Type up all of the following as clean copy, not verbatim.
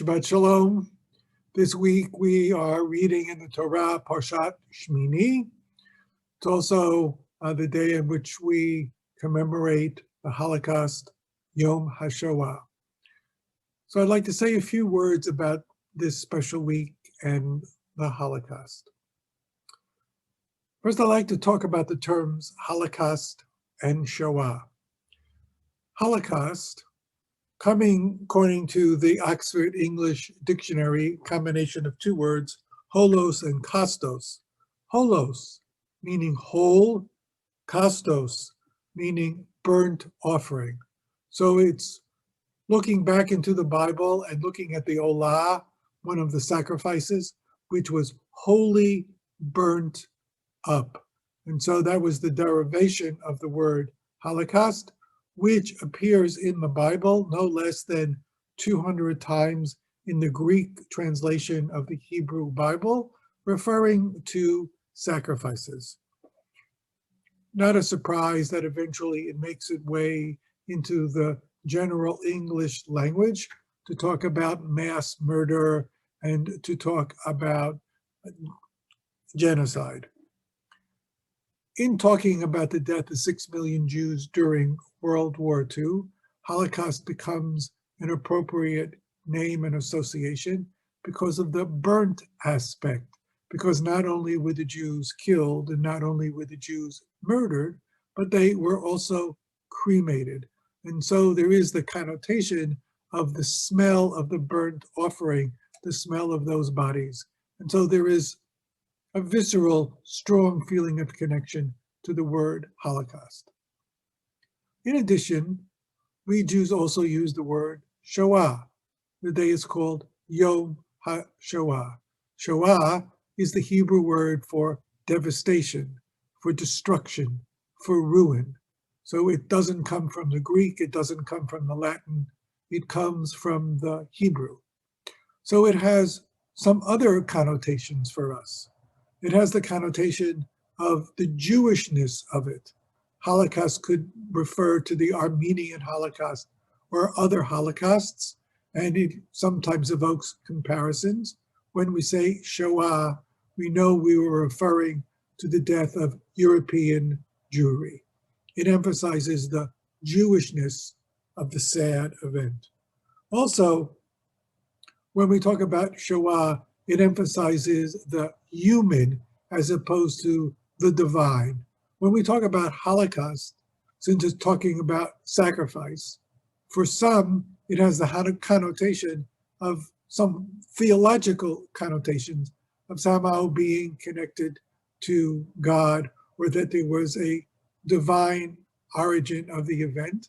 Shabbat Shalom. This week we are reading in the Torah Parashat Shmini. It's also the day in which we commemorate the Holocaust, Yom HaShoah. So I'd like to say a few words about this special week and the Holocaust. First, I'd like to talk about the terms Holocaust and Shoah. Holocaust, coming according to the Oxford English Dictionary, combination of two words, holos and kostos. Holos, meaning whole, kostos, meaning burnt offering. So it's looking back into the Bible and looking at the Olah, one of the sacrifices, which was wholly burnt up. And so that was the derivation of the word Holocaust, which appears in the Bible no less than 200 times in the Greek translation of the Hebrew Bible, referring to sacrifices. Not a surprise that eventually it makes its way into the general English language to talk about mass murder and to talk about genocide. In talking about the death of 6 million Jews during World War II, Holocaust becomes an appropriate name and association because of the burnt aspect, because not only were the Jews killed and not only were the Jews murdered, but they were also cremated. And so there is the connotation of the smell of the burnt offering, the smell of those bodies. And so there is a visceral, strong feeling of connection to the word Holocaust. In addition, we Jews also use the word Shoah. The day is called Yom HaShoah. Shoah is the Hebrew word for devastation, for destruction, for ruin. So it doesn't come from the Greek, it doesn't come from the Latin, it comes from the Hebrew. So it has some other connotations for us. It has the connotation of the Jewishness of it. Holocaust could refer to the Armenian Holocaust or other Holocausts, and it sometimes evokes comparisons. When we say Shoah, we know we were referring to the death of European Jewry. It emphasizes the Jewishness of the sad event. Also, when we talk about Shoah, it emphasizes the human as opposed to the divine. When we talk about Holocaust, since it's talking about sacrifice, for some, it has the connotation of some theological connotations of somehow being connected to God, or that there was a divine origin of the event.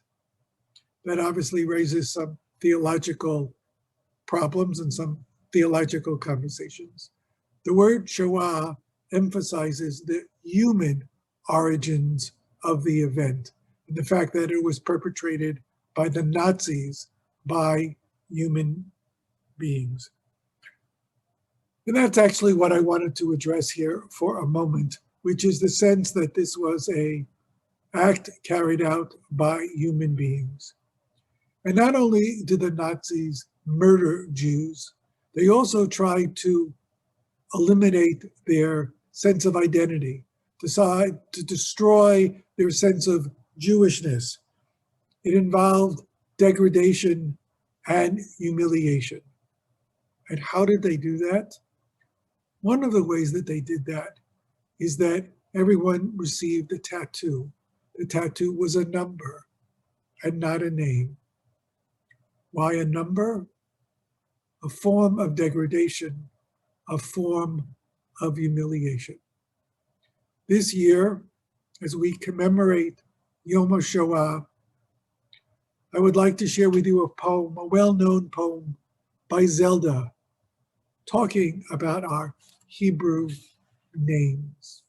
That obviously raises some theological problems and some theological conversations. The word Shoah emphasizes the human origins of the event, and the fact that it was perpetrated by the Nazis, by human beings. And that's actually what I wanted to address here for a moment, which is the sense that this was an act carried out by human beings. And not only did the Nazis murder Jews, they also tried to eliminate their sense of identity, decide to destroy their sense of Jewishness. It involved degradation and humiliation. And how did they do that? One of the ways that they did that is that everyone received a tattoo. The tattoo was a number and not a name. Why a number? A form of degradation, a form of humiliation. This year, as we commemorate Yom HaShoah, I would like to share with you a poem, a well-known poem by Zelda, talking about our Hebrew names.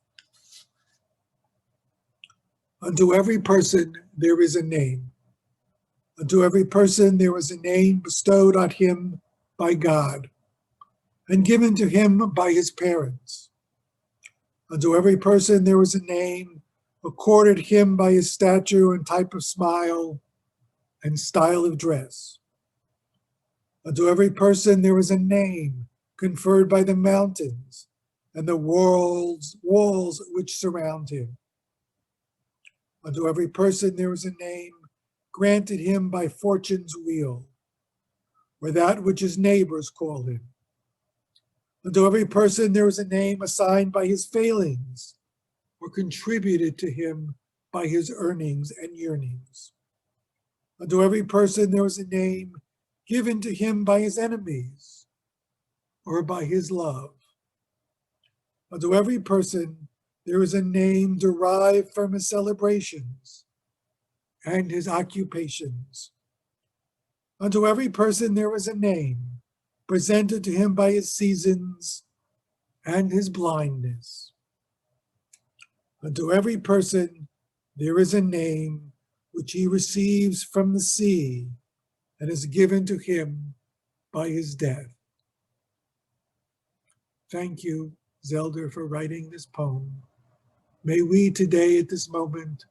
Unto every person there is a name. Unto every person there is a name bestowed on him by God, and given to him by his parents. Unto every person there is a name accorded him by his stature and type of smile and style of dress. Unto every person there is a name conferred by the mountains and the walls which surround him. Unto every person there is a name granted him by fortune's wheel, or that which his neighbors call him. Unto every person there is a name assigned by his failings, or contributed to him by his earnings and yearnings. Unto every person there is a name given to him by his enemies, or by his love. Unto every person there is a name derived from his celebrations and his occupations. Unto every person there is a name presented to him by his seasons and his blindness. Unto every person there is a name which he receives from the sea and is given to him by his death. Thank you, Zelda, for writing this poem. May we today at this moment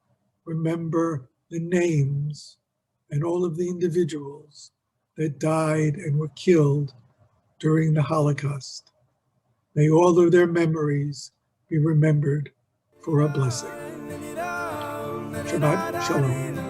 remember the names and all of the individuals that died and were killed during the Holocaust. May all of their memories be remembered for a blessing. Shabbat Shalom.